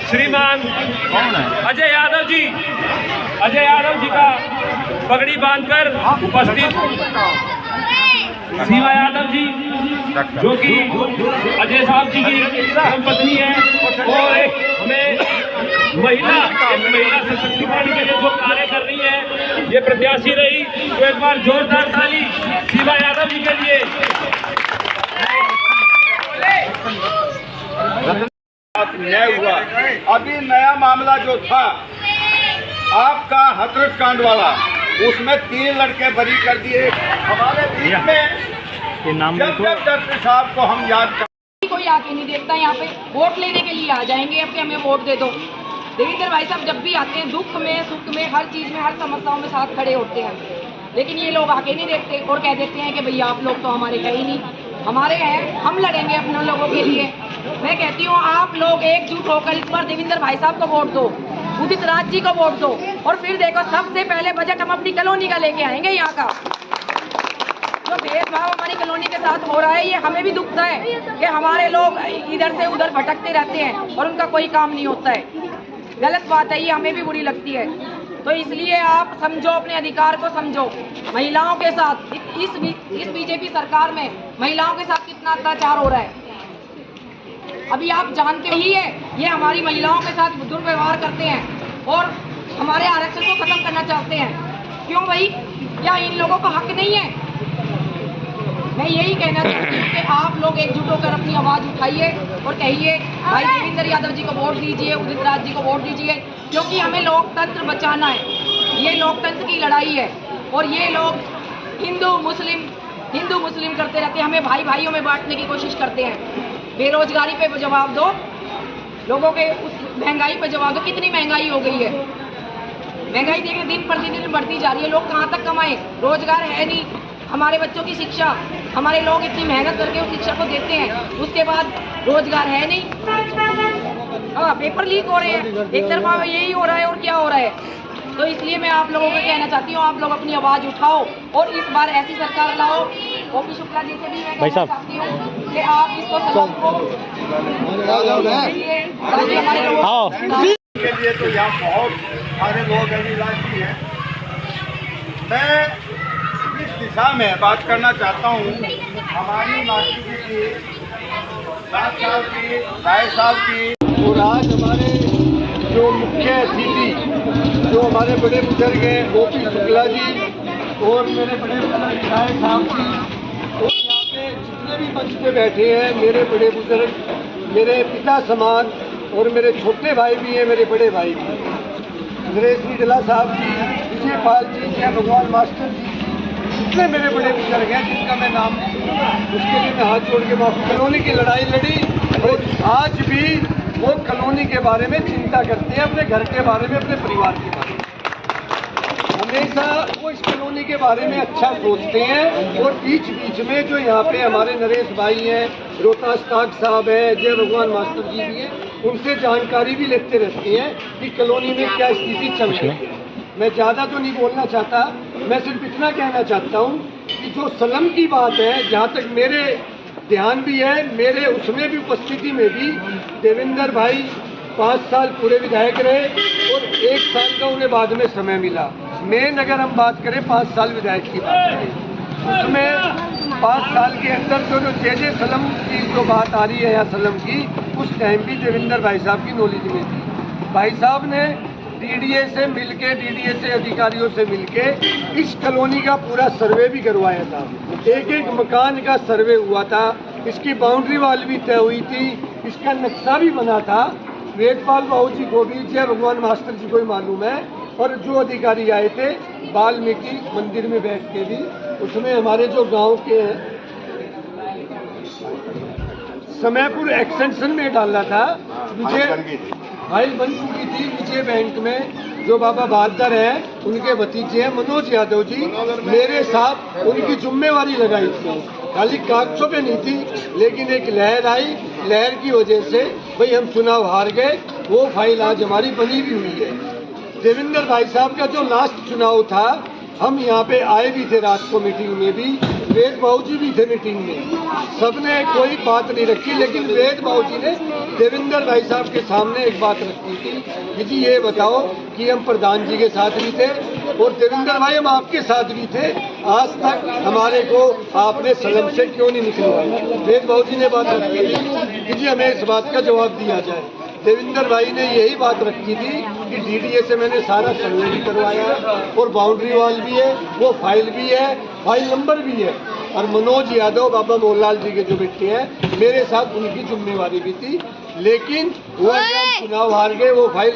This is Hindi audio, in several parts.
श्रीमान अजय यादव जी का पगड़ी बांधकर उपस्थित सीमा यादव जी, जो कि अजय साहब जी की पत्नी है और एक हमें महिला सशक्तिकरण के लिए जो कार्य कर रही है, ये प्रत्याशी रही। तो एक बार जोरदार ताली सीमा यादव जी के लिए। न्याय हुआ। अभी नया मामला जो था आपका हथरस कांड वाला, उसमें 3 लड़के बरी कर दिए। हमारे बीच में जब डॉक्टर साहब को हम याद कर, कोई आके नहीं देखता। यहाँ पे वोट लेने के लिए आ जाएंगे अब कि हमें वोट दे दो। देवेंद्र भाई साहब जब भी आते हैं, दुख में सुख में हर चीज में हर समस्याओं में साथ खड़े होते हैं, लेकिन ये लोग आके नहीं देखते और कह देते हैं कि भैया आप लोग तो हमारे है ही नहीं, हमारे हैं, हम लड़ेंगे अपने लोगों के लिए। मैं कहती हूँ आप लोग एकजुट होकर इस बार देवेंद्र भाई साहब को वोट दो, उदित राज जी को वोट दो, और फिर देखो सबसे पहले बजट हम अपनी कॉलोनी का लेके आएंगे। यहाँ का जो भेदभाव हमारी कॉलोनी के साथ हो रहा है, ये हमें भी दुखता है कि हमारे लोग इधर से उधर भटकते रहते हैं और उनका कोई काम नहीं होता है। गलत बात है, ये हमें भी बुरी लगती है। तो इसलिए आप समझो, अपने अधिकार को समझो। महिलाओं के साथ इस बीजेपी सरकार में महिलाओं के साथ कितना अत्याचार हो रहा है, अभी आप जानते ही है। ये हमारी महिलाओं के साथ दुर्व्यवहार करते हैं और हमारे आरक्षण को खत्म करना चाहते हैं। क्यों भाई, क्या इन लोगों को हक नहीं है? मैं यही कहना चाहती हूँ कि आप लोग एकजुट होकर अपनी आवाज उठाइए और कहिए भाई देवेंद्र यादव जी को वोट दीजिए, उदित राज जी को वोट दीजिए, क्योंकि हमें लोकतंत्र बचाना है। ये लोकतंत्र की लड़ाई है और ये लोग हिंदू मुस्लिम करते रहते हैं, हमें भाई भाइयों में बांटने की कोशिश करते हैं। बेरोजगारी पे जवाब दो, लोगों के उस महंगाई पे जवाब दो। कितनी महंगाई हो गई है, महंगाई देखिए दिन प्रतिदिन बढ़ती जा रही है। लोग कहाँ तक कमाएं, रोजगार है नहीं। हमारे बच्चों की शिक्षा, हमारे लोग इतनी मेहनत करके उस शिक्षा को देते हैं, उसके बाद रोजगार है नहीं। पेपर लीक हो रहे हैं, एक तरफा यही हो रहा है और क्या हो रहा है। तो इसलिए मैं आप लोगों को कहना चाहती हूँ, आप लोग अपनी आवाज उठाओ और इस बार ऐसी सरकार लाओ। ओपी शुक्ला जी से भी मैं कहना चाहती हूँ कि आप इसको सलाम को हमारे लोगों के लिए तो यहाँ बहुत सारे लोग अभिलाषी हैं। मैं इस दिशा में बात करना चाहता हूँ। हमारी मातृ की 7 साल की, 2.5 साल की, और आज हमारे जो मुख्य अतिथि जो हमारे बड़े बुजुर्ग हैं, ओपी शुक्ला जी और मेरे बड़े बुजुर्ग विधायक साहब जी, और यहाँ पे जितने भी मंच पे बैठे हैं मेरे बड़े बुजुर्ग, मेरे पिता समान, और मेरे छोटे भाई भी हैं, मेरे बड़े भाई भी हैं, नरेश निडला साहब जी, विजय पाल जी, जय भगवान मास्टर जी, जितने मेरे बड़े बुजुर्ग हैं जिनका मैं नाम, उसके लिए मैं हाथ जोड़ के माफी। कॉलोनी की लड़ाई लड़ी और आज भी वो कॉलोनी के बारे में चिंता करते हैं, अपने घर के बारे में, अपने परिवार के बारे में। हमेशा वो इस कॉलोनी के बारे में अच्छा सोचते हैं। और बीच बीच में जो यहाँ पे हमारे नरेश भाई हैं, रोहतास ताक साहब हैं, जय भगवान मास्टर जी भी हैं, उनसे जानकारी भी लेते रहते हैं कि कॉलोनी में क्या स्थिति चल रही है। मैं ज़्यादा तो नहीं बोलना चाहता, मैं सिर्फ इतना कहना चाहता हूँ कि जो सलम की बात है, जहाँ तक मेरे ध्यान भी है, मेरे उसमें भी उपस्थिति में भी देवेंद्र भाई 5 साल पूरे विधायक रहे और 1 साल का उन्हें बाद में समय मिला। मेन अगर हम बात करें 5 साल विधायक की बात करें, उसमें 5 साल के अंदर जो जे सलम की जो बात आ रही है या सलम की, उस टाइम भी देवेंद्र भाई साहब की नॉलेज में थी। भाई साहब ने डीडीए से मिलके, डीडीए से अधिकारियों से मिलके इस कॉलोनी का पूरा सर्वे भी करवाया था। एक एक मकान का सर्वे हुआ था, इसकी बाउंड्री वाल भी तय हुई थी, इसका नक्शा भी बना था। वेदपाल बाबू जी को भी, जय भगवान मास्टर जी को ही मालूम है, और जो अधिकारी आए थे वाल्मीकि मंदिर में बैठ के भी, उसमें हमारे जो गांव के समयपुर एक्सटेंशन में डाला था। विजय फाइल बन चुकी थी विजय बैंक में, जो बाबा बहादुर हैं उनके भतीजे हैं मनोज यादव जी, मेरे साथ उनकी जिम्मेवारी लगाई थी। खाली कागजों पे नहीं थी, लेकिन एक लहर आई, लहर की वजह से भाई हम चुनाव हार गए। वो फाइल आज हमारी बनी भी हुई है। देवेंद्र भाई साहब का जो लास्ट चुनाव था, हम यहाँ पे आए भी थे रात को मीटिंग में भी, वेद बाबू जी भी थे मीटिंग में, सबने कोई बात नहीं रखी, लेकिन वेद बाबू जी ने देवेंद्र भाई साहब के सामने एक बात रखी थी कि जी ये बताओ कि हम प्रधान जी के साथ भी थे और देवेंद्र भाई हम आपके साथ भी थे, आज तक हमारे को आपने सदन से क्यों नहीं निकलवाया। वेद बाबू जी ने बात रखी थी कि जी हमें इस बात का जवाब दिया जाए। देवेंद्र भाई ने यही बात रखी थी कि डीडीए से मैंने सारा सर्वे भी करवाया और बाउंड्री वॉल भी है, वो फाइल भी है, फाइल नंबर भी है। और मनोज यादव बाबा मोहनलाल जी के जो बेटे हैं, मेरे साथ उनकी जिम्मेवारी भी थी, लेकिन वो चुनाव हार गए, वो फाइल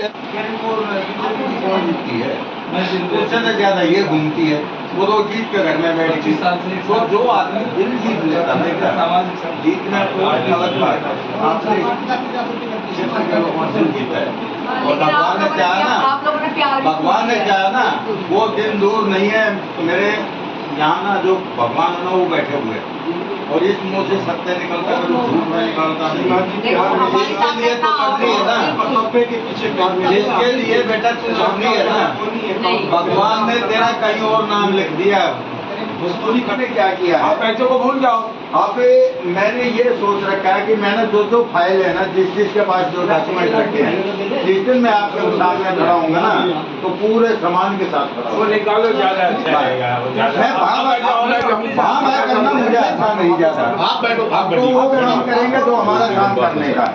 उससे ज्यादा ये घूमती है, वो लोग जीत के घर में बैठी। तो जो आदमी दिल जीत लेता है, जीतना तो अलग बात है, आपसे दिल जीता है। और भगवान ने चाहा ना, भगवान ने चाहा ना, वो दिन दूर नहीं है। मेरे यहाँ ना जो भगवान है ना, वो बैठे हुए हैं और इस मुंह से सत्य निकलता है, झूठ में निकलता नहीं। इसके लिए तो करनी है ना, इसके लिए बेटा तू करनी है ना। भगवान ने तेरा कहीं और नाम लिख दिया, उसको नहीं करने क्या किया है। आप पैसों को भूल जाओ। अब मैंने ये सोच रखा है कि मैंने जो फाइल है ना, जिस के पास जो डॉक्यूमेंट रखे हैं, जिस दिन मैं आपके सामने खड़ा हूँगा ना, तो पूरे सामान के साथ खड़ा वो निकालो, ज्यादा अच्छा रहेगा। मैं वहाँ मैं करना मुझे अच्छा नहीं जाता। आप बैठो, आप वो काम करेंगे तो हमारा काम करने का।